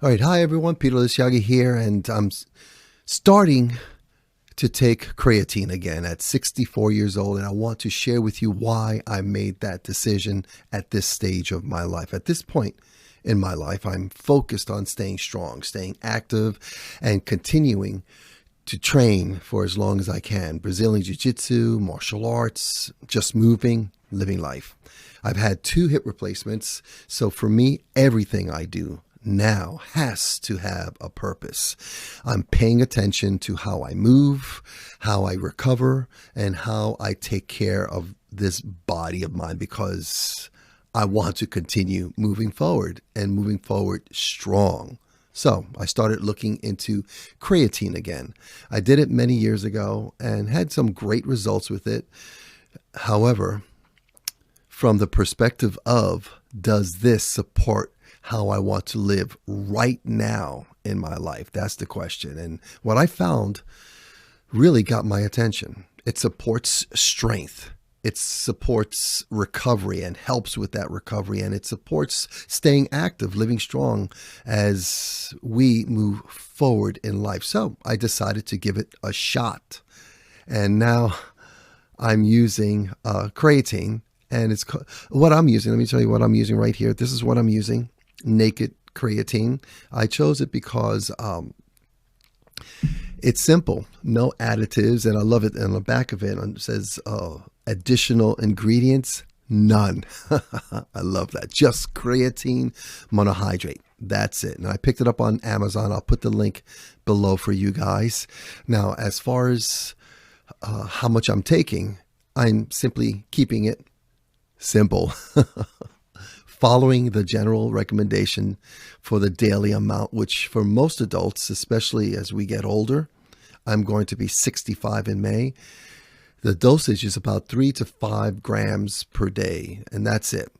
All right, hi everyone, Peter Lisyagi here, and I'm starting to take creatine again at 64 years old, and I want to share with you why I made that decision at this stage of my life. At this point in my life, I'm focused on staying strong, staying active, and continuing to train for as long as I can. Brazilian Jiu Jitsu, martial arts, just moving, living life. I've had 2 hip replacements, so for me, everything I do now has to have a purpose. I'm paying attention to how I move, how I recover, and how I take care of this body of mine because I want to continue moving forward and moving forward strong. So I started looking into creatine again. I did it many years ago and had some great results with it. However, from the perspective of, does this support how I want to live right now in my life? That's the question. And what I found really got my attention. It supports strength. It supports recovery and helps with that recovery. And it supports staying active, living strong as we move forward in life. So I decided to give it a shot. And now I'm using creatine. And it's what I'm using. Let me tell you what I'm using right here. This is what I'm using. Naked creatine. I chose it because it's simple, no additives, and I love it. And on the back of it says additional ingredients, none. I love that. Just creatine monohydrate. That's it. And I picked it up on Amazon. I'll put the link below for you guys. Now, as far as how much I'm taking, I'm simply keeping it simple. Following the general recommendation for the daily amount, which for most adults, especially as we get older, I'm going to be 65 in May. The dosage is about 3 to 5 grams per day, and that's it.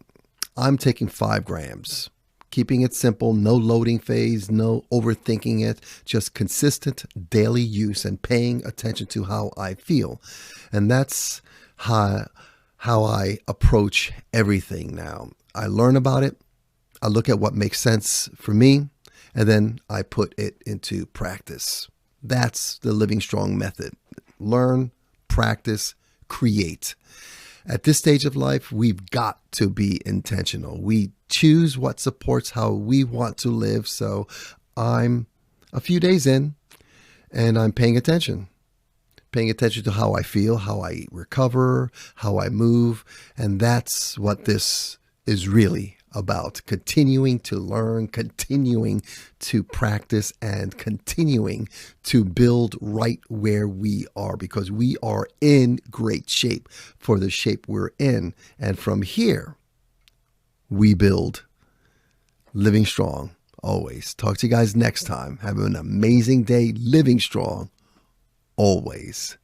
I'm taking 5 grams, keeping it simple, no loading phase, no overthinking it, just consistent daily use and paying attention to how I feel. And that's how I approach everything now. I learn about it, I look at what makes sense for me, and then I put it into practice. That's the Living Strong method. Learn, practice, create. At this stage of life, we've got to be intentional. We choose what supports how we want to live. So I'm a few days in, and I'm paying attention to how I feel, how I recover, how I move. And that's what this is really about. Continuing to learn, continuing to practice, and continuing to build right where we are, because we are in great shape for the shape we're in. And from here, we build living strong always. Talk to you guys next time. Have an amazing day living strong always.